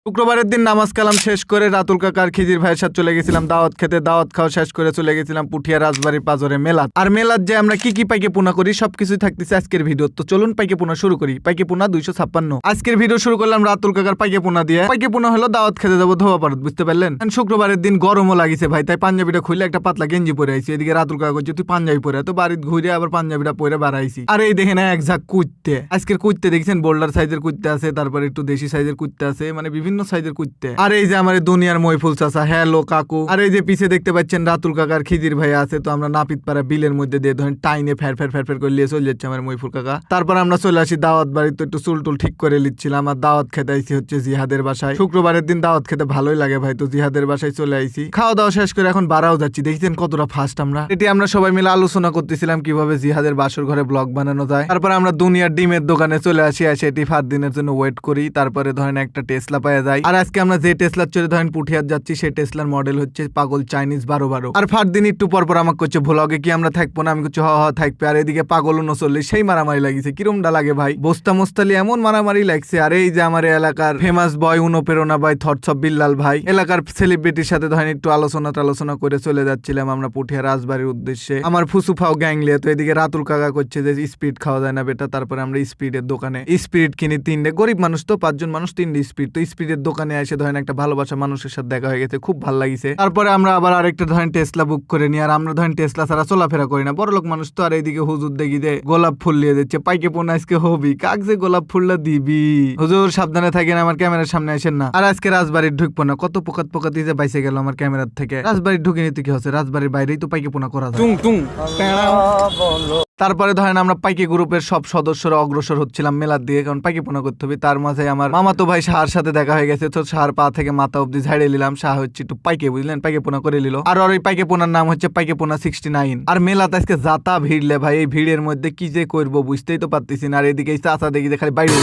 শুক্রবারের দিন নামাজ কালাম শেষ করে রাতুল কাকার খিজির ভাইয়ের সাথে চলে গেছিলাম দাওয়াত খেতে। দাওয়াত খাওয়া শেষ করে চলে গেছিলাম পুঠিয়া রাজবাড়ির পাজরে মেলাত। আর মেলাত যে আমরা কি কি পাইকে পোনা করি সবকিছুই থাকতেছে আজকের ভিডিও। তো চলুন পাইকে পোনা শুরু করি। পাইকে পোনা 256। আজকের ভিডিও শুরু করলাম রাতুল কাকার পাইকে পোনা দিয়ে। পাইকে পোনা হলো দাওয়াত খেতে যাবো ধোয়াপাড়াত, বুঝতে পারলেন। শুক্রবারের দিন গরমও লাগিছে ভাই, তাই পাঞ্জাবিটা খুলে একটা পাতলা গেঞ্জি পরে আইছি। এদিকে রাতুল কাকা করছে তুই পাঞ্জাবি পরে, তো বাড়িতে ঘুরে আবার পাঞ্জাবিটা পরে বাড়াইছি। আর এই দেখে না এক ঝাঁক কুইতে, আজকের কুইতে দেখছেন বোল্ডার সাইজের কুইতে আছে, তারপরে একটু দেশি সাইজের কুইতে আছে, মানে বিভিন্ন সাইজের কুইতে। আর এই যে আমার দুনিয়ার মইফুল চাচা, হ্যালো কাকু। আর এই যে পিছে দেখতে পাচ্ছেন রাতুল কাকার খিজির ভাই আছে। তো আমরা নাপিত পাড়া বিলের মধ্যে দিয়ে ধরেন টাইনে ফের ফের ফের ফের করে লিয়ে চলে যাচ্ছে আমার মইফুল কাকা। তারপর আমরা চলে আসি দাওয়াত বাড়িতে, একটু চুল টুল ঠিক করে লিচ্ছিলাম। আর দাওয়াত খেতে আইসি হচ্ছে জিহাদের বাসায়। শুক্রবারের দিন দাওয়াত খেতে ভালোই লাগে ভাই, তো জিহাদের বাসায় চলে আইসি। খাওয়া দাওয়া শেষ করে এখন বাড়াও যাচ্ছি। দেখছেন কতটা ফাস্ট আমরা। এটি আমরা সবাই মিলে আলোচনা করতেছিলাম কিভাবে জিহাদের বাসর ঘরে ব্লগ বানানো যায়। তারপর আমরা দুনিয়ার ডিমের দোকানে চলে আসি, এসে এটি 5 দিনের জন্য ওয়েট করি। তারপরে ধরেন একটা টেসলা পাওয়া যায়। আর আজকে আমরা যে টেসলার চড়ে ধরেন পুঠিয়াত যাচ্ছি, সেই টেসলার মডেল হচ্ছে পাগল চাইনিজ 1212। আর 5 দিন একটু পর পর আমাকে করছে ভ্লগে কি আমরা থাকবো না, আমি করছি হ থাকবে। আর এদিকে পাগল 39 সেই মারামারি লাগিছে। কিরমটা লাগে ভাই, বস্তা মোস্তালি এমন মারামারি লাগছে। আর এই যে আমার এলাকার ফেমাস বয় অনুপ্রেরণা ভাই থটস অফ বিল্লাল ভাই, এলাকার সেলিব্রিটির সাথে ধরেন একটু আলোচনা করে চলে যাচ্ছিলাম আমরা পুঠিয়া রাজবাড়ির উদ্দেশ্যে। আমার ফুসুফাও গ্যাংলিয়া। তো এদিকে রাতুল কাকা করছে যে স্পিড খাওয়া যায় না বেটা। তারপরে আমরা স্পিডের দোকানে স্পিড কিনি 3টে, গরিব মানুষ তো 5 জন মানুষ 3টে স্পিড। তো স্পিডের দোকানে এসে ধরেন একটা ভালোবাসা মানুষের সাথে দেখা হয়ে গেছে, খুব ভালো লাগিছে। তারপরে আমরা আবার আরেকটা ধরেন টেসলা বুক করে নিই। আর আমরা ধরেন টেসলা ছাড়া চলাফেরা করি না, বড়লোক মানুষ তো। আর এইদিকে হুজুর দেখি যে গোলাপ ফুল নিয়ে যাচ্ছে। পাইকে পোনা আজকে হবি, কাক যে গোলাপ ফুলটা দিবি। হুজুর সাবধানে থাকেন, আমার ক্যামেরার সামনে আসেন না। আর আজকে রাজবাড়ির ঢুকবো না, কত পোকাত দিয়ে বাইসে গেল আমার ক্যামেরার থেকে। রাজবাড়ির ঢুকে নিতে কি হচ্ছে, রাজবাড়ির বাইরেই তো পাইকে পোনা করা যায়। তারপরে ধরেন আমরা পাইকে গ্রুপের সব সদস্যরা অগ্রসর হচ্ছিলাম মেলার দিকে, কারণ পাইকে পোনা করতে হবে। তার মাঝে আমার মামাতো ভাই শাহর সাথে দেখা হয়ে গেছে। তো শাহর পা থেকে মাথা অব্দি ঝাড়িয়ে নিলাম। শাহ হচ্ছে একটু পাইকে, বুঝলেন, পাইকে পোনা করে নিল। আর ওই পাইকে পোনার নাম হচ্ছে পাইকে পোনা 69। আর মেলাতে আজকে যাতা ভিড়লে ভাই, এই ভিড়ের মধ্যে কি যে করবো বুঝতেই তো পারতেছি না। আর এদিকে চাচা দেখি যে খালি বাইরে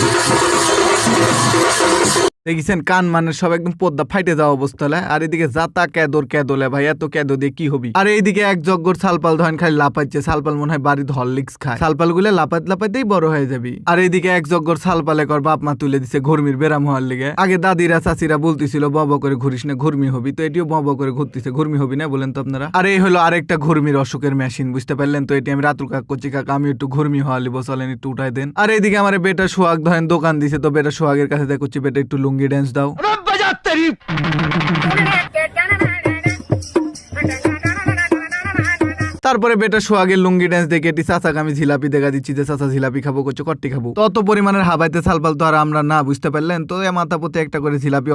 দেখছেন কান মানে সব একদম পদ্মা ফাইটে যাওয়া অবস্থা হলে। আর এদিকে যাতা ক্যাদলে ভাই, এত ক্যাদো দিয়ে কি হবি। আর এইদিকে এক জগ্গর সালপাল ধরেন খালি লাপাচ্ছে। সালপাল মনে হয় বাড়িতে হরলিক্স খায়, সালপাল গুলো লাপাইতেই বড় হয়ে যাবি। আর এইদিকে এক জগ্গর সালপালে কর বাপ মা তুলে দিছে ঘুরমির বেরাম হওয়ার লিগে। আগে দাদিরা চাচিরা বলতেছিল বব করে ঘুরিস না, ঘুরমি হবি। তো এটিও বব করে ঘুরতেছে, ঘুরমি হবি না বলেন তো আপনারা। আর এই হলো আরেকটা ঘুরমির অসুখের মেশিন, বুঝতে পারলেন। তো এটি আমি রাতুল কাকা করছি, কাকা আমি একটু ঘুরমি হওয়া লিব, চলেন একটু উঠাই দেন। আর এইদিকে আমার বেটা সোহাগ ধরেন দোকান দিছে। তো বেটা সোহাগের কাছে দেখছি বেটা একটু লুঙ্গি ড্যান্স দাও। তারপরে বেটা সোহাগের লুঙ্গি ড্যান্স দেখে এটি চাচাকে আমি জিলাপি দেখা দিচ্ছি যে চাচা জিলাপি খাবো, করছে কট্টি খাবো। তত পরিমাণের হাবাইতে সালপাল তো আর আমরা না, বুঝতে পারলেন। তো মাথা পথে একটা করে জিলাপি